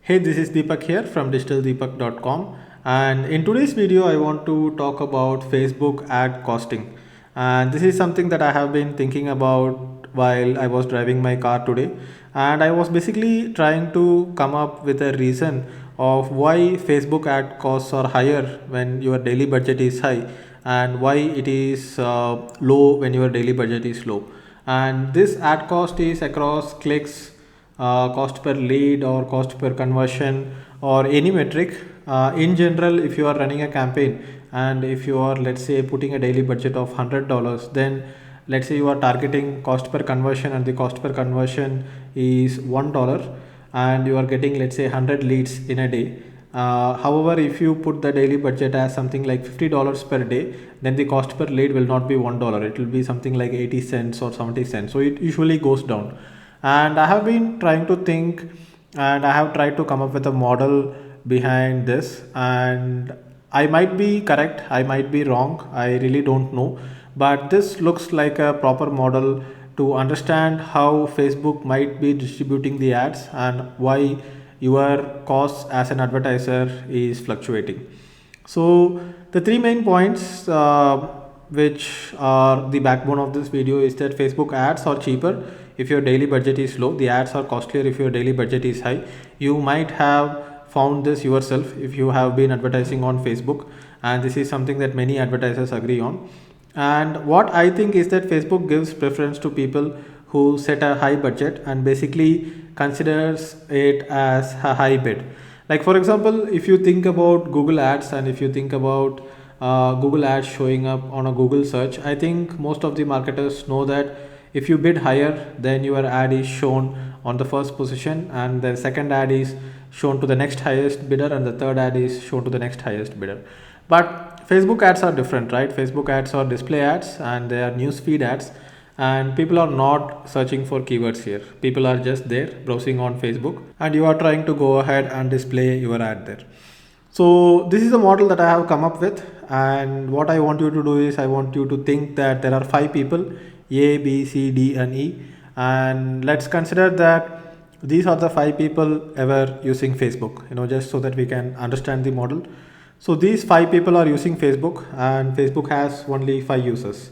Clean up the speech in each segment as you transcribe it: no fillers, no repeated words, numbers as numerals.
Hey, this is Deepak here from digitaldeepak.com, and in today's video I want to talk about Facebook ad costing. And this is something that I have been thinking about while I was driving my car today, and I was basically trying to come up with a reason of why Facebook ad costs are higher when your daily budget is high and why it is low when your daily budget is low. And this ad cost is across clicks, cost per lead or cost per conversion or any metric. In general, if you are running a campaign and if you are, let's say, putting a daily budget of $100, then let's say you are targeting cost per conversion and the cost per conversion is $1 and you are getting, let's say, 100 leads in a day. However, if you put the daily budget as something like $50 per day, then the cost per lead will not be $1. It will be something like 80 cents or 70 cents. So it usually goes down. And I have been trying to think and I have tried to come up with a model behind this. And I might be correct, I might be wrong, I really don't know. But this looks like a proper model to understand how Facebook might be distributing the ads and why your costs as an advertiser is fluctuating. So the three main points which are the backbone of this video is that Facebook ads are cheaper if your daily budget is low. The ads are costlier if your daily budget is high. You might have found this yourself if you have been advertising on Facebook, and this is something that many advertisers agree on. And what I think is that Facebook gives preference to people who set a high budget and basically considers it as a high bid. Like for example, if you think about Google ads and if you think about Google ads showing up on a Google search, I think most of the marketers know that if you bid higher, then your ad is shown on the first position and the second ad is shown to the next highest bidder and the third ad is shown to the next highest bidder. But Facebook ads are different, right? Facebook ads are display ads and they are newsfeed ads, and people are not searching for keywords here. People are just there browsing on Facebook and you are trying to go ahead and display your ad there. So this is the model that I have come up with, and what I want you to do is I want you to think that there are five people, A, B, C, D and E, and let's consider that these are the five people ever using Facebook, just so that we can understand the model. So these five people are using Facebook and Facebook has only five users.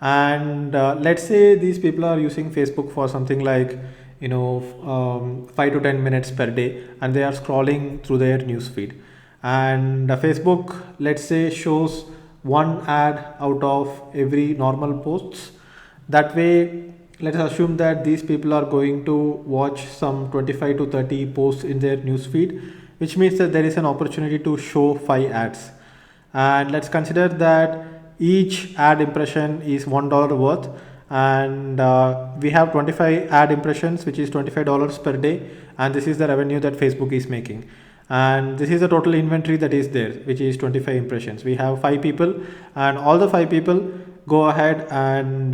And let's say these people are using Facebook for something like 5 to 10 minutes per day and they are scrolling through their news feed. And Facebook, let's say, shows one ad out of every normal posts. That way, let's assume that these people are going to watch some 25 to 30 posts in their news feed, which means that there is an opportunity to show 5 ads. And let's consider that each ad impression is $1 worth, and we have 25 ad impressions, which is $25 per day, and this is the revenue that Facebook is making. And this is the total inventory that is there, which is 25 impressions. We have 5 people and all the 5 people go ahead and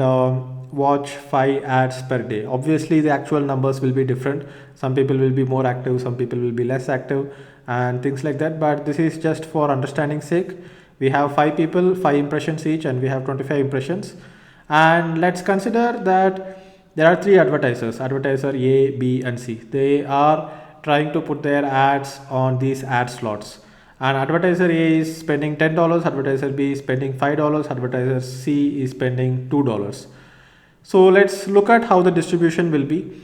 watch 5 ads per day. Obviously the actual numbers will be different. Some people will be more active, some people will be less active and things like that, but this is just for understanding sake. We have 5 people, 5 impressions each, and we have 25 impressions. And let's consider that there are 3 advertisers, advertiser A, B and C. They are trying to put their ads on these ad slots, and advertiser A is spending $10, advertiser B is spending $5, advertiser C is spending $2. So let's look at how the distribution will be.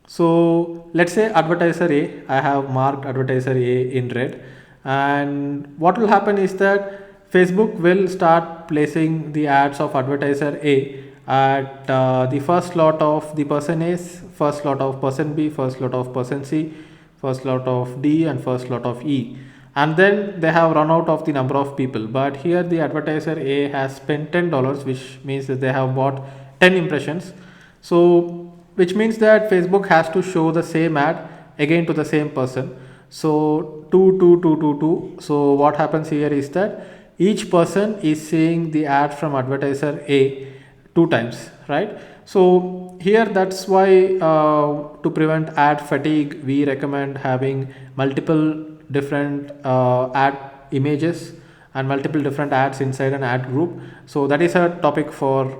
So let's say advertiser A, I have marked advertiser A in red, and what will happen is that Facebook will start placing the ads of advertiser A at the first slot of the person A, first slot of person B, first slot of person C, first slot of D and first slot of E. And then they have run out of the number of people, but here the advertiser A has spent $10, which means that they have bought 10 impressions. So which means that Facebook has to show the same ad again to the same person. So 2 2 2 2 2. So what happens here is that each person is seeing the ad from advertiser A 2 times, right? So here that's why to prevent ad fatigue, we recommend having multiple different ad images and multiple different ads inside an ad group. So that is a topic for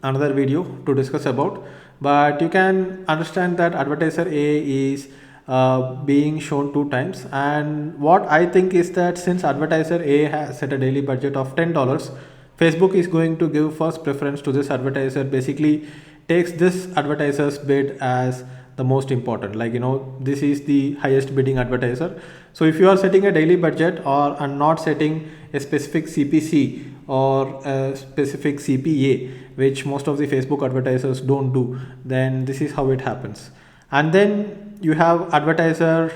another video to discuss about, but you can understand that advertiser A is being shown 2 times. And what I think is that since advertiser A has set a daily budget of $10, Facebook is going to give first preference to this advertiser, basically takes this advertiser's bid as the most important, like this is the highest bidding advertiser. So if you are setting a daily budget or are not setting a specific CPC or a specific CPA, which most of the Facebook advertisers don't do, then this is how it happens. And then you have advertiser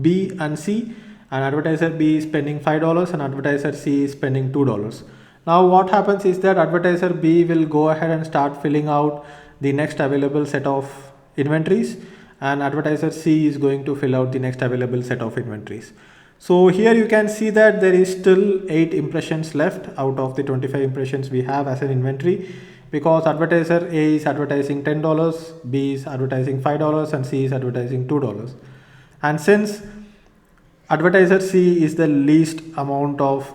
B and C, and advertiser B is spending $5 and advertiser C is spending $2. Now what happens is that advertiser B will go ahead and start filling out the next available set of inventories, and advertiser C is going to fill out the next available set of inventories. So here you can see that there is still 8 impressions left out of the 25 impressions we have as an inventory, because advertiser A is advertising $10, B is advertising $5 and C is advertising $2. And since advertiser C is the least amount of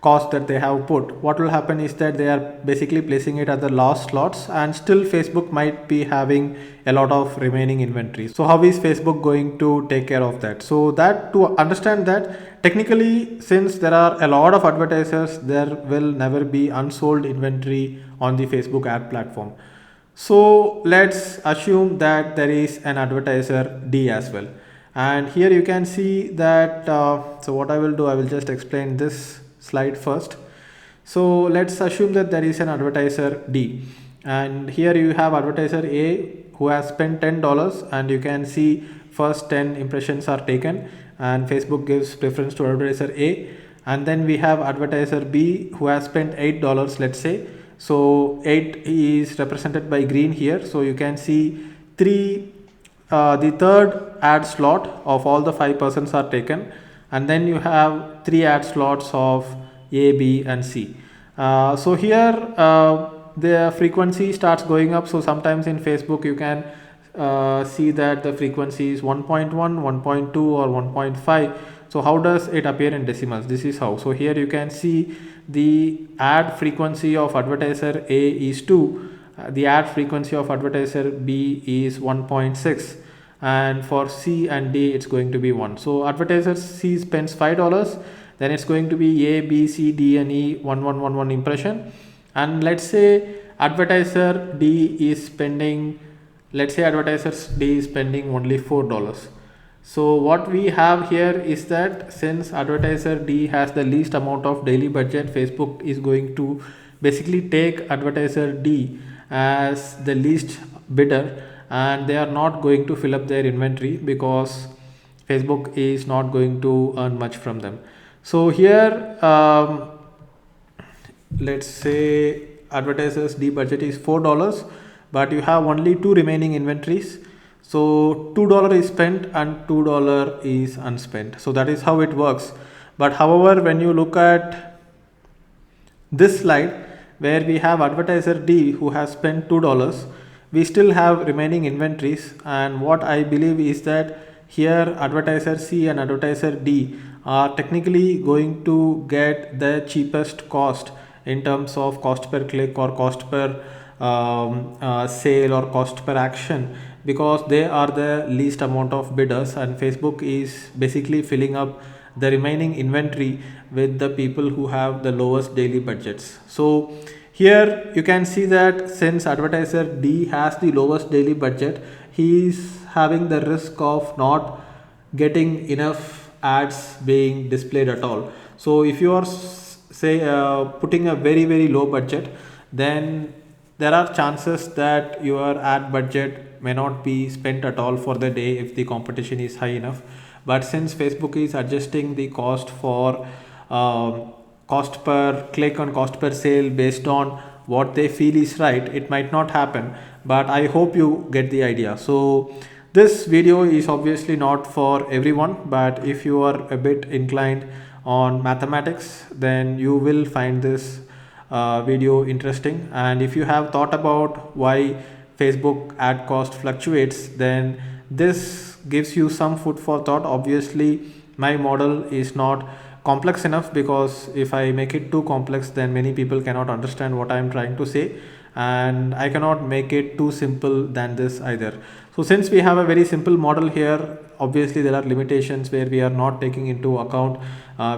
cost that they have put, what will happen is that they are basically placing it at the last slots, and still Facebook might be having a lot of remaining inventory. So how is Facebook going to take care of that? So that, to understand that, technically, since there are a lot of advertisers, there will never be unsold inventory on the Facebook ad platform. So let's assume that there is an advertiser D as well, and here you can see that so what I will do, I will just explain this slide first. So let's assume that there is an advertiser D, and here you have advertiser A who has spent $10, and you can see first 10 impressions are taken and Facebook gives preference to advertiser A. And then we have advertiser B who has spent $8, let's say. So 8 is represented by green here, so you can see the third ad slot of all the 5 persons are taken, and then you have 3 ad slots of A, B and C. So here the frequency starts going up. So sometimes in Facebook you can see that the frequency is 1.1, 1.2 or 1.5. So how does it appear in decimals? This is how. So here you can see the ad frequency of advertiser A is 2, the ad frequency of advertiser B is 1.6, and for C and D it's going to be 1. So advertiser C spends $5, then it's going to be A, B, C, D and E 1111 impression. And let's say advertiser D is spending, let's say advertiser D is spending only $4. So what we have here is that since advertiser D has the least amount of daily budget, Facebook is going to basically take advertiser D as the least bidder, and they are not going to fill up their inventory because Facebook is not going to earn much from them. So here let's say advertisers D budget is $4, but you have only 2 remaining inventories. So $2 is spent and $2 is unspent. So that is how it works. But however, when you look at this slide where we have advertiser D who has spent $2, we still have remaining inventories, and what I believe is that here advertiser C and advertiser D are technically going to get the cheapest cost in terms of cost per click or cost per sale or cost per action, because they are the least amount of bidders, and Facebook is basically filling up the remaining inventory with the people who have the lowest daily budgets. So here you can see that since advertiser D has the lowest daily budget, he is having the risk of not getting enough ads being displayed at all. So if you are say putting a very low budget, then there are chances that your ad budget may not be spent at all for the day if the competition is high enough. But since Facebook is adjusting the cost for cost per click and cost per sale based on what they feel is right, it might not happen, but I hope you get the idea. So this video is obviously not for everyone, but if you are a bit inclined on mathematics, then you will find this video interesting. And if you have thought about why Facebook ad cost fluctuates, then this gives you some food for thought. Obviously my model is not complex enough, because if I make it too complex, then many people cannot understand what I am trying to say, and I cannot make it too simple than this either. So since we have a very simple model here, obviously there are limitations where we are not taking into account,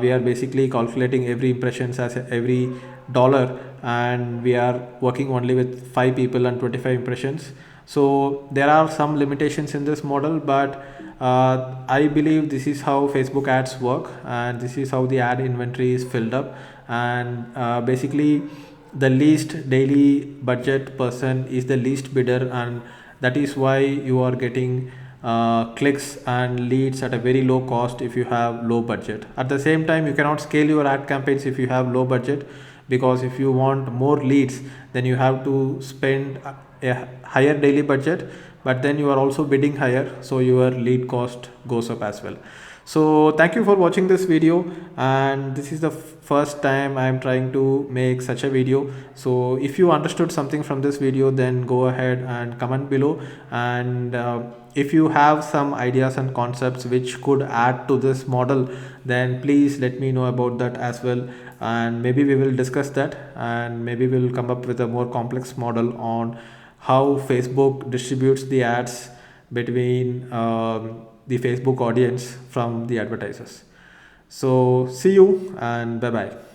we are basically calculating every impressions as every dollar, and we are working only with 5 people and 25 impressions. So there are some limitations in this model, but I believe this is how Facebook ads work, and this is how the ad inventory is filled up. And basically the least daily budget person is the least bidder, and that is why you are getting clicks and leads at a very low cost if you have low budget. At the same time, you cannot scale your ad campaigns if you have low budget, because if you want more leads, then you have to spend a higher daily budget, but then you are also bidding higher, so your lead cost goes up as well. So thank you for watching this video, and this is the first time I am trying to make such a video. So if you understood something from this video, then go ahead and comment below. And if you have some ideas and concepts which could add to this model, then please let me know about that as well, and maybe we will discuss that, and maybe we will come up with a more complex model on how Facebook distributes the ads between the Facebook audience from the advertisers. So see you, and bye bye.